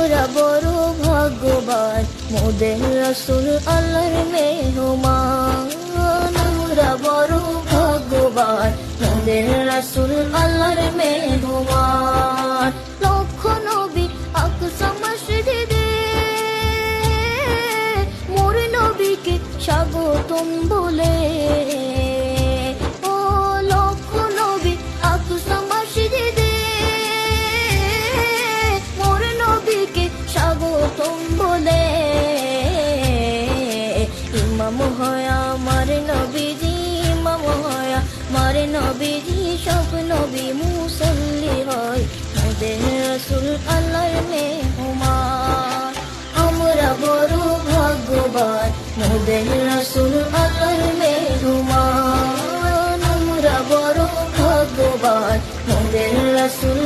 আমরা বড় ভাগ্যবান, মোদের রাসূল আল্লাহর মেহমান। আমরা বড় ভাগ্যবান, মোদের রাসূল আল্লাহর মেহমান। লক্ষ নবী আকসা মসজিদে মোর নবীকে স্বাগতম বলে। ও লক্ষ নবী আকসা মসজিদে মোর নবীকে স্বাগতম বলে। ইমাম হয় আমার নবীজি, ইমাম হয় আমার নবীজি, সব নবী মুসল্লি হয়, মোদের রাসূল আল্লাহর মেহমান। আমরা বড় ভাগ্যবান, মোদের রাসূল আল্লাহর মেহমান। আমরা বড় ভাগ্যবান, মোদের রাসূল